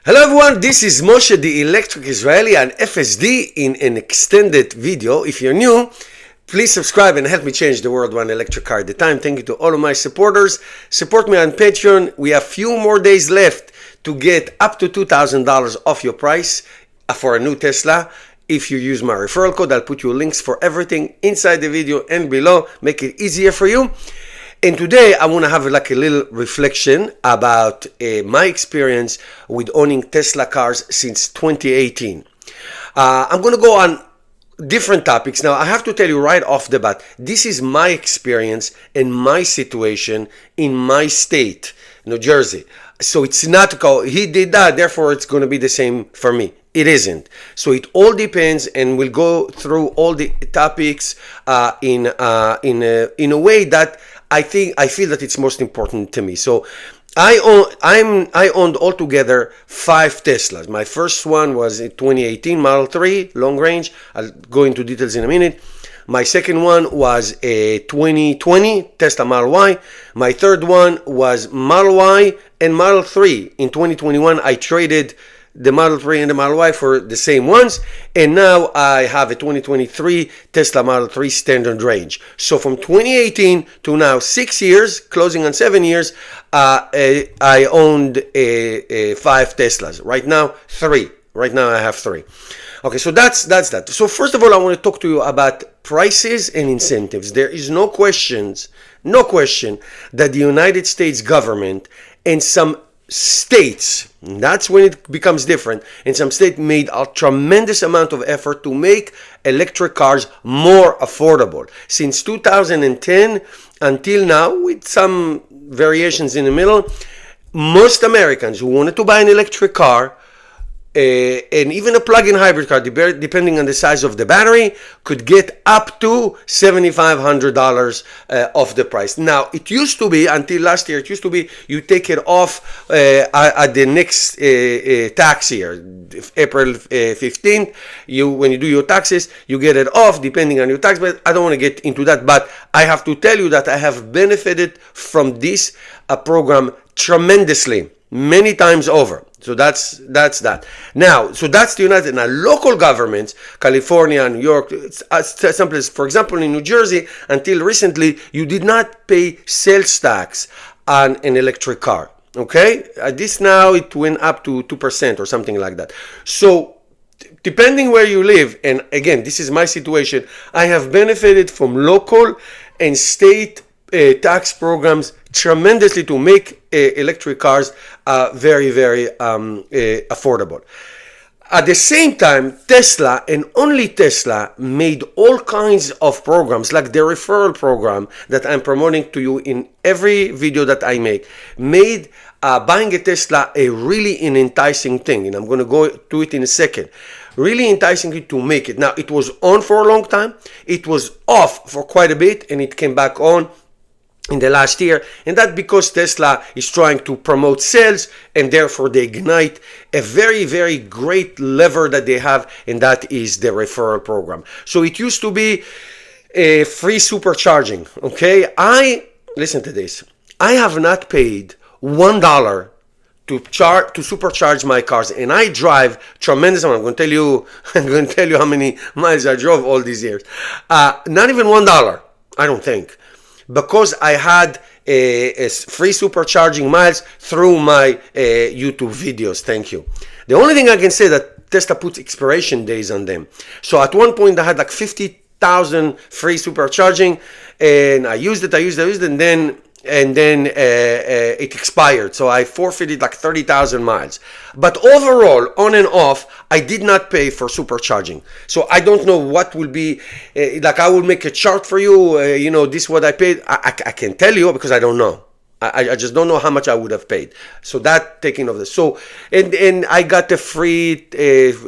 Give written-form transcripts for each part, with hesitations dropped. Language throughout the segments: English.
Hello everyone, this is Moshe the Electric Israeli and FSD in an extended video. If you're new, please subscribe and help me change the world one electric car at a time. Thank you to all of my supporters. Support me on Patreon. We have few more days left to get up to $2,000 off your price for a new Tesla. If you use my referral code, I'll put you links for everything inside the video and below. Make it easier for you. And today I want to have like a little reflection about my experience with owning Tesla cars since 2018. I'm going to go on different topics. Now I have to tell you right off the bat, this is my experience and my situation in my state, New Jersey. So it's not he did that, therefore it's going to be the same for me. It isn't. So it all depends, and we'll go through all the topics in a way that I feel that it's most important to me. So I owned altogether 5 Teslas. My first one was a 2018 Model 3 long range. I'll go into details in a minute. My second one was a 2020 Tesla Model Y. My third one was Model Y and Model 3. In 2021, I traded the Model 3 and the Model Y for the same ones, and now I have a 2023 Tesla Model 3 standard range. So from 2018 to now, 6 years, closing on 7 years, I owned 5 Teslas. Right now, 3. Right now I have 3. Okay, so that's that. So first of all, I want to talk to you about prices and incentives. There is no question that the United States government and some states, that's when it becomes different, and some states made a tremendous amount of effort to make electric cars more affordable. Since 2010 until now, with some variations in the middle, most Americans who wanted to buy an electric car and even a plug-in hybrid car, depending on the size of the battery, could get up to $7,500 off the price. Now, it used to be, until last year, you take it off at the next tax year, April 15th. When you do your taxes, you get it off depending on your tax, but I don't want to get into that. But I have to tell you that I have benefited from this program tremendously, many times over. So that's that. Now, so that's the United. Now, local governments, California, New York, some places, for example, in New Jersey, until recently, you did not pay sales tax on an electric car. Okay, this now it went up to 2% or something like that. So, depending where you live, and again, this is my situation, I have benefited from local and state tax programs tremendously to make electric cars very, very affordable. At the same time, Tesla and only Tesla made all kinds of programs, like the referral program that I'm promoting to you in every video that I make, made buying a Tesla a really an enticing thing, and I'm going to go to it in a second. Really enticing to make it. Now, it was on for a long time, it was off for quite a bit, and it came back on in the last year, and that because Tesla is trying to promote sales, and therefore they ignite a very, very great lever that they have, and that is the referral program. So it used to be a free supercharging. Okay, listen to this. I have not paid $1 to supercharge my cars, and I drive tremendous amount. I'm going to tell you how many miles I drove all these years. Not even $1, I don't think, because I had a free supercharging miles through my YouTube videos. Thank you. The only thing I can say that Tesla puts expiration days on them. So at one point I had like 50,000 free supercharging, and I used it, and then it expired. So I forfeited like 30,000 miles. But overall, on and off, I did not pay for supercharging. So I don't know what will be, like I will make a chart for you, this is what I paid. I can tell you because I don't know. I just don't know how much I would have paid. So that taking of this. So, and I got a free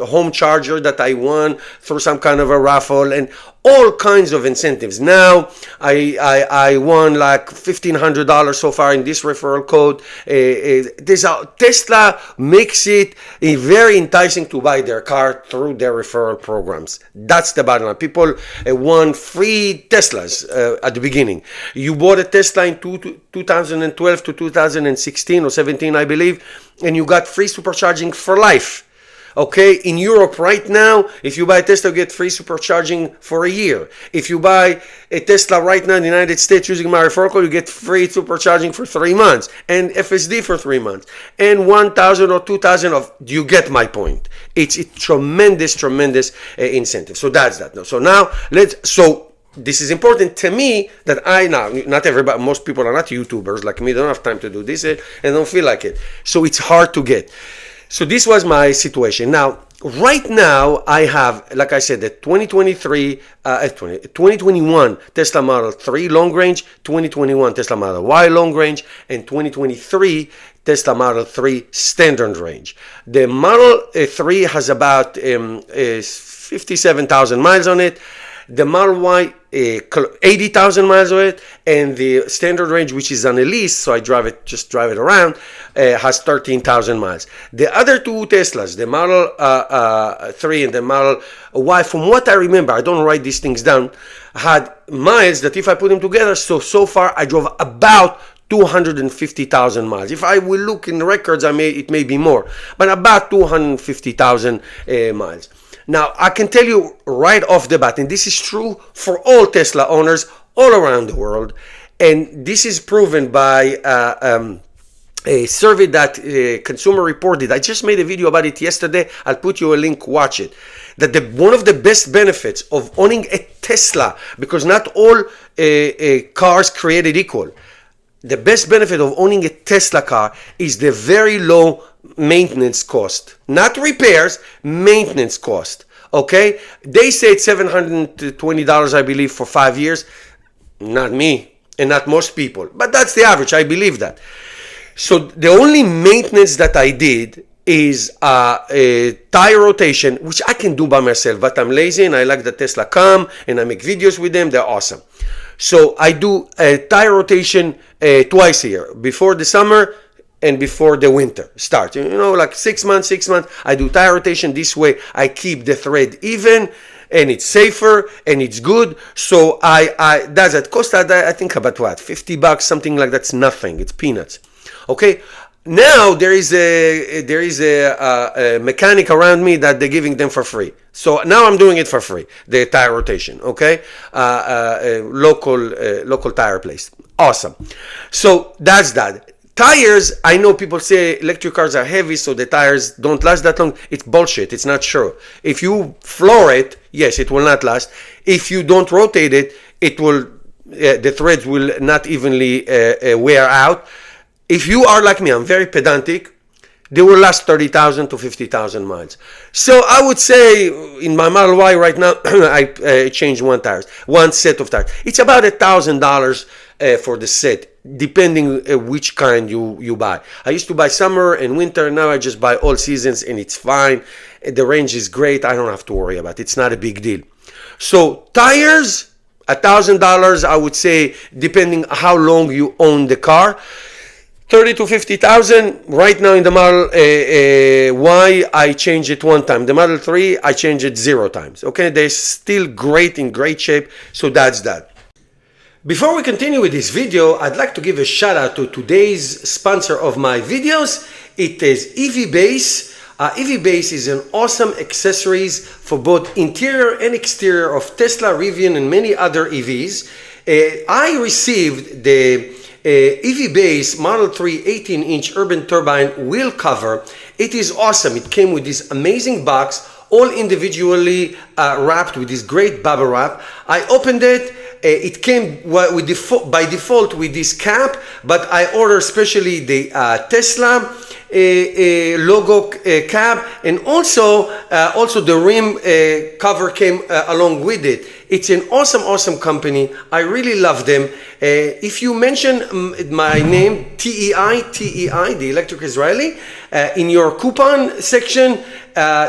home charger that I won through some kind of a raffle, and all kinds of incentives. Now I won like $1,500 so far in this referral code. Tesla makes it very enticing to buy their car through their referral programs. That's the bottom line. People won free Teslas at the beginning. You bought a Tesla in 2018 2012 to 2016 or 17, I believe, and you got free supercharging for life. Okay, in Europe right now, if you buy a Tesla, you get free supercharging for a year. If you buy a Tesla right now in the United States using my referral code, you get free supercharging for 3 months and FSD for 3 months and 1,000 or 2,000 of. You get my point. It's a tremendous incentive. So that's that. So now this is important to me that not everybody, most people are not YouTubers like me. They don't have time to do this and don't feel like it. So it's hard to get. So this was my situation. Now, right now, I have, like I said, the 2021 Tesla Model 3 long range, 2021 Tesla Model Y long range, and 2023 Tesla Model 3 standard range. The Model 3 has about 57,000 miles on it. The Model Y, 80,000 miles on it, and the standard range, which is on a lease, so I drive it around, has 13,000 miles. The other two Teslas, the Model 3 and the Model Y, from what I remember, I don't write these things down, had miles that if I put them together, so far I drove about 250,000 miles. If I will look in the records, it may be more, but about 250,000 miles. Now, I can tell you right off the bat, and this is true for all Tesla owners all around the world, and this is proven by a survey that Consumer Report did. I just made a video about it yesterday. I'll put you a link, watch it. That one of the best benefits of owning a Tesla, because not all cars created equal, the best benefit of owning a Tesla car is the very low maintenance cost. Not repairs, maintenance cost. Okay? They say it's $720, I believe, for 5 years. Not me, and not most people. But that's the average. I believe that. So the only maintenance that I did is a tire rotation, which I can do by myself, but I'm lazy and I like the Tesla Cam and I make videos with them. They're awesome. So I do a tire rotation twice a year, before the summer and before the winter starts. Like 6 months, I do tire rotation. This way I keep the thread even, and it's safer and it's good. So that's it. Cost, I think about what, $50, something like that's nothing. It's peanuts. Okay. Now there is a mechanic around me that they're giving them for free. So now I'm doing it for free, the tire rotation. Okay, local tire place. Awesome. So that's that. Tires, I know people say electric cars are heavy, so the tires don't last that long. It's bullshit. It's not true. If you floor it, yes, it will not last. If you don't rotate it, it will. The threads will not evenly wear out. If you are like me, I'm very pedantic, they will last 30,000 to 50,000 miles. So I would say in my Model Y right now, I changed one set of tires. It's about $1,000 for the set, depending which kind you buy. I used to buy summer and winter. Now I just buy all seasons and it's fine. The range is great. I don't have to worry about it. It's not a big deal. So tires, $1,000, I would say, depending how long you own the car. 30 to 50,000. Right now in the Model Y, I changed it one time. The Model 3, I changed it 0 times. Okay, they're still in great shape. So that's that. Before we continue with this video, I'd like to give a shout out to today's sponsor of my videos. It is EV Base. EV Base is an awesome accessories for both interior and exterior of Tesla, Rivian, and many other EVs. I received the EV Base Model 3 18-inch urban turbine wheel cover. It is awesome. It came with this amazing box, all individually wrapped with this great bubble wrap. I opened it. It came by default with this cap, but I ordered especially the Tesla logo cap, and also the rim cover came along with it. It's an awesome company. I really love them. If you mention my name, TEI, the Electric Israeli, in your coupon section,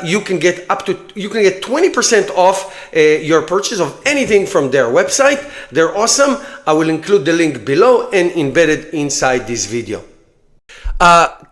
you can get 20% off your purchase of anything from their website. They're awesome. I will include the link below and embedded inside this video.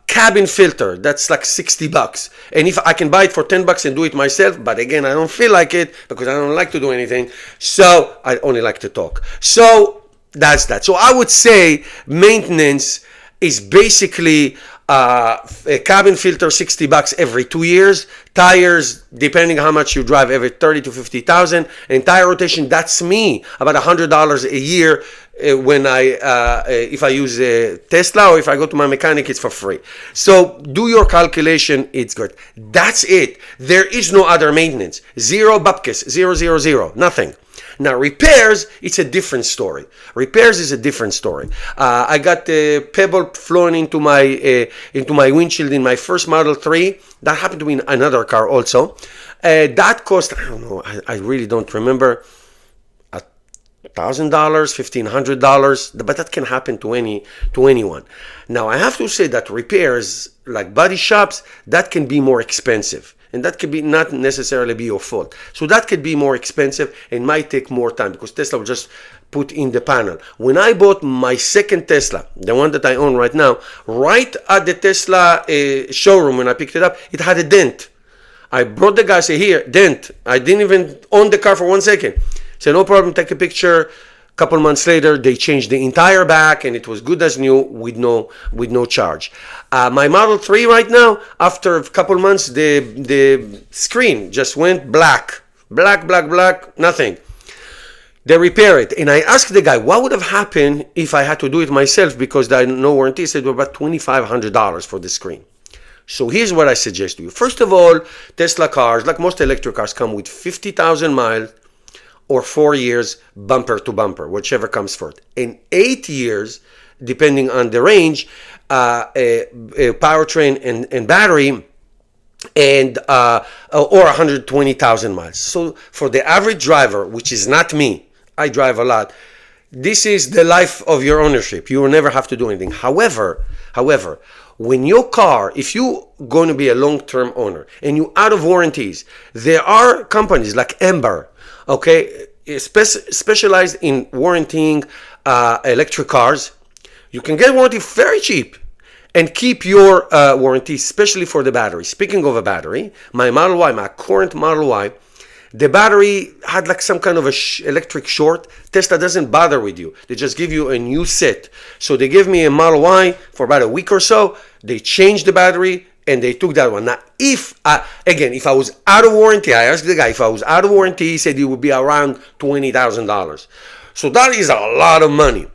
Cabin filter, that's like $60, and if I can buy it for $10 and do it myself, but again, I don't feel like it because I don't like to do anything, so I only like to talk. So That's that. So I would say maintenance is basically a cabin filter, $60 every 2 years. Tires, depending how much you drive, every 30 to 50,000. And tire rotation, that's me, about $100 a year. When if I use a Tesla, or if I go to my mechanic, it's for free. So do your calculation, it's good. That's it. There is no other maintenance. Zero bupkis, 000, nothing. Now repairs, it's a different story. Repairs is a different story. I got a pebble flown into my windshield in my first Model 3. That happened to be in another car also. That cost, I don't know, I really don't remember, $1,000, $1,500, but that can happen to anyone. Now I have to say that repairs, like body shops, that can be more expensive. And that could be not necessarily be your fault. So that could be more expensive and might take more time, because Tesla will just put in the panel. When I bought my second Tesla, the one that I own right now, right at the Tesla showroom when I picked it up, it had a dent. I brought the guy, say, here, dent. I didn't even own the car for 1 second. Said, no problem, take a picture. Couple months later, they changed the entire back, and it was good as new with no charge. My Model 3 right now, after a couple months, the screen just went black, nothing. They repair it, and I asked the guy, what would have happened if I had to do it myself, because I had no warranty. He said, well, about $2,500 for the screen. So here's what I suggest to you. First of all, Tesla cars, like most electric cars, come with 50,000 miles or 4 years bumper to bumper, whichever comes first. And 8 years, depending on the range, a powertrain and battery, and or 120,000 miles. So for the average driver, which is not me, I drive a lot, this is the life of your ownership. You will never have to do anything. However, when your car, if you're going to be a long-term owner and you're out of warranties, there are companies like Ember, okay, specialized in warranting electric cars. You can get warranty very cheap and keep your warranty, especially for the battery. Speaking of a battery, my Model Y, my current Model Y, the battery had like some kind of electric short. Tesla doesn't bother with you. They just give you a new set. So they gave me a Model Y for about a week or so. They changed the battery and they took that one. Now, if I was out of warranty, I asked the guy, if I was out of warranty, he said it would be around $20,000. So that is a lot of money.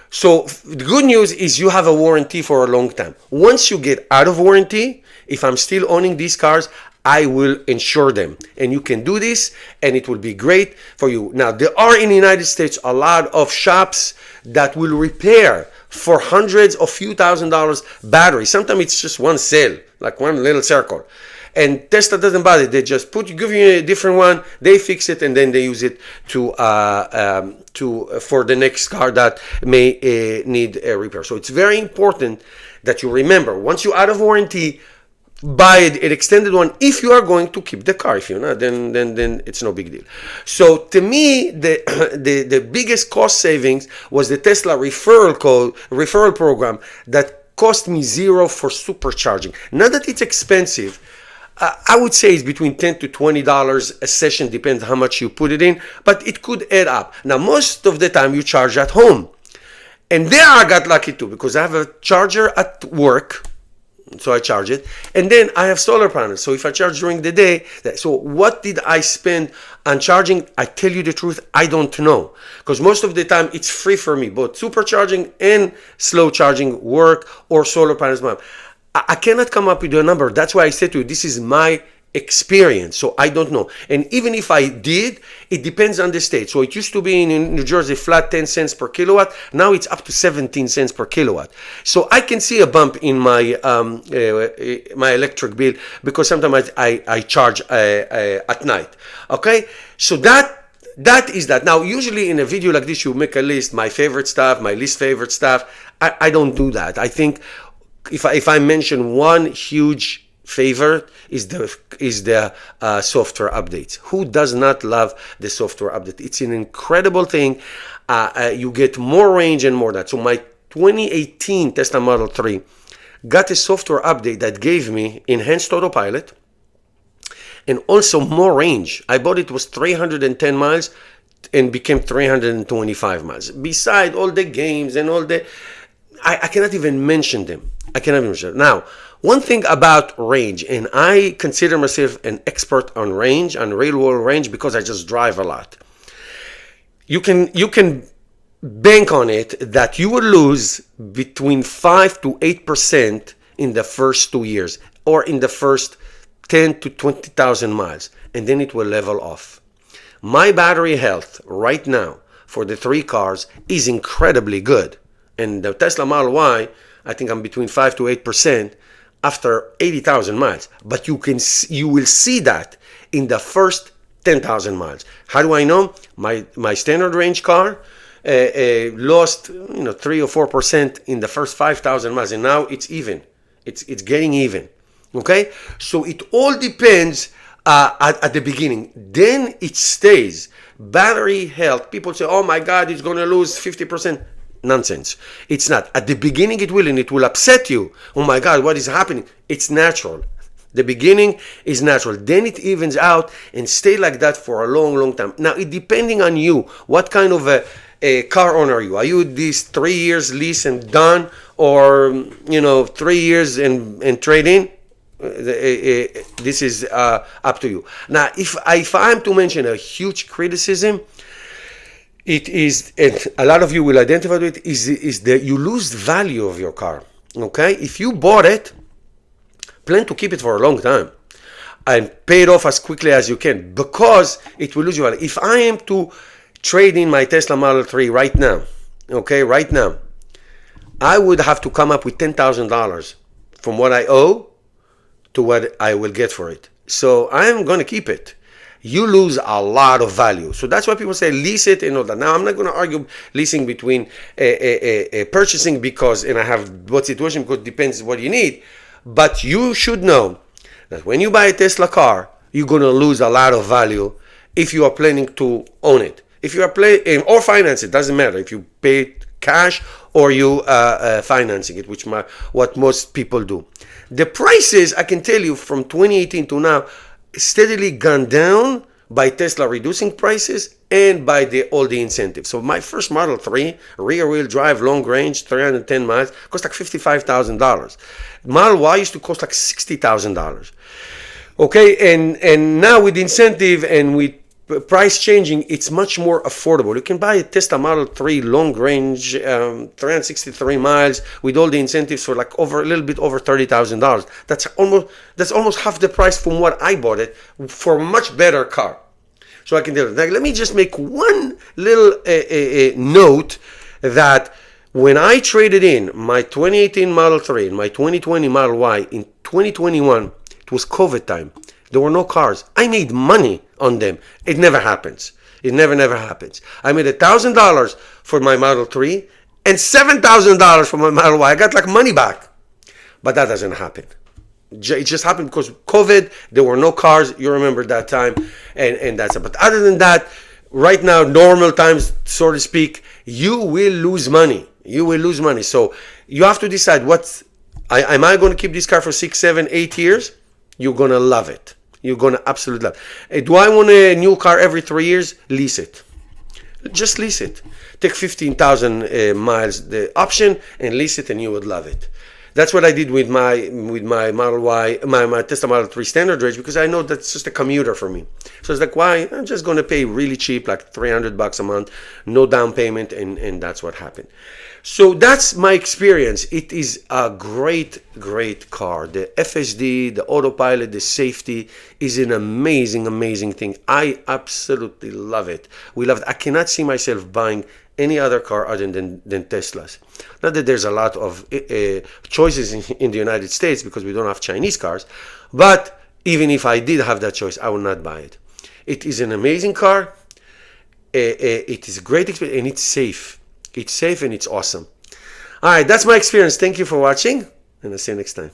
So the good news is you have a warranty for a long time. Once you get out of warranty, if I'm still owning these cars, I will insure them. And you can do this, and it will be great for you. Now, there are in the United States a lot of shops that will repair for hundreds or few $1,000s batteries. Sometimes it's just one cell, like one little circle. And Tesla doesn't bother. They just give you a different one, they fix it, and then they use it for the next car that may need a repair. So it's very important that you remember, once you're out of warranty, buy an extended one if you are going to keep the car. If you're not, then it's no big deal. So to me, the biggest cost savings was the Tesla referral program that cost me $0 for supercharging. Not that it's expensive. I would say it's between $10 to $20 a session, depends how much you put it in, but it could add up. Now, most of the time you charge at home. And there I got lucky too, because I have a charger at work, so I charge it, and then I have solar panels, so if I charge during the day, so what did I spend on charging? I tell you the truth, I don't know, because most of the time it's free for me, both supercharging and slow charging work, or solar panels. I cannot come up with a number. That's why I said to you, this is my experience, so I don't know. And even if I did, it depends on the state. So it used to be in New Jersey flat 10 cents per kilowatt. Now it's up to 17 cents per kilowatt. So I can see a bump in my my electric bill, because sometimes I charge at night. Okay, so that is that. Now, usually in a video like this, you make a list, my favorite stuff, my least favorite stuff. I don't do that. I think if I mention one huge favorite is the software updates. Who does not love the software update? It's an incredible thing. You get more range and more that. So my 2018 Tesla Model 3 got a software update that gave me enhanced autopilot and also more range. I bought it was 310 miles, and became 325 miles. Beside all the games and all the, I cannot even mention them. I cannot even mention them. Now, one thing about range, and I consider myself an expert on range, on real world range, because I just drive a lot. You can bank on it that you will lose between 5 to 8% in the first 2 years, or in the first 10 to 20,000 miles, and then it will level off. My battery health right now for the three cars is incredibly good. And the Tesla Model Y, I think I'm between 5 to 8% after 80,000 miles. But you will see that in the first 10,000 miles. How do I know? My standard range car lost 3 or 4% in the first 5,000 miles, and now it's even. It's getting even. Okay, so it all depends at the beginning. Then it stays. Battery health. People say, "Oh my God, it's going to lose 50%." Nonsense. It's not. At the beginning, it will, and it will upset you. Oh my God, what is happening? It's natural. The beginning is natural. Then it evens out and stay like that for a long, long time. Now, it depending on you, what kind of a car owner are you? Are you these 3 years lease and done, or 3 years and trade in? This is up to you. Now, if I'm to mention a huge criticism, it is, and a lot of you will identify with it, is that you lose the value of your car. Okay, if you bought it, plan to keep it for a long time and pay it off as quickly as you can, because it will lose your value. If I am to trade in my Tesla Model 3 right now, I would have to come up with $10,000 from what I owe to what I will get for it. So I'm going to keep it. You lose a lot of value. So that's why people say lease it and all that. Now, I'm not going to argue leasing between purchasing, because, and I have both situations, because it depends what you need. But you should know that when you buy a Tesla car, you're going to lose a lot of value if you are planning to own it. If you are planning, or finance it, doesn't matter. If you pay cash or you financing it, which what most people do. The prices, I can tell you, from 2018 to now, steadily gone down by Tesla reducing prices and by all the incentives. So my first Model 3, rear-wheel drive, long range, 310 miles, cost like $55,000. Model Y used to cost like $60,000. Okay, and now with incentive and with price changing, it's much more affordable. You can buy a Tesla Model 3 long range, 363 miles with all the incentives for like a little bit over $30,000. That's almost half the price from what I bought it for a much better car. So I can tell you. Now, let me just make one little note that when I traded in my 2018 Model 3 and my 2020 Model Y in 2021, it was COVID time. There were no cars. I made money on them. It never happens. It never happens. I made $1,000 for my Model 3 and $7,000 for my Model Y. I got like money back. But that doesn't happen. It just happened because COVID, there were no cars. You remember that time. And that's it. But other than that, right now, normal times, so to speak, you will lose money. You will lose money. So you have to decide am I going to keep this car for 6, 7, 8 years? You're going to love it. You're going to absolutely love it. Do I want a new car every 3 years? Lease it. Just lease it. Take 15,000 miles, the option, and lease it, and you would love it. That's what I did with my Model Y, my Tesla Model 3 standard range, because I know that's just a commuter for me. So it's like, why? I'm just going to pay really cheap, like $300 a month, no down payment, and that's what happened. So that's my experience. It is a great, great car. The FSD, the autopilot, the safety is an amazing, amazing thing. I absolutely love it. We love it. I cannot see myself buying any other car other than Teslas. Not that there's a lot of choices in the United States because we don't have Chinese cars, but even if I did have that choice, I would not buy it. It is an amazing car. It is a great experience, and it's safe. It's safe and it's awesome. All right, that's my experience. Thank you for watching, and I'll see you next time.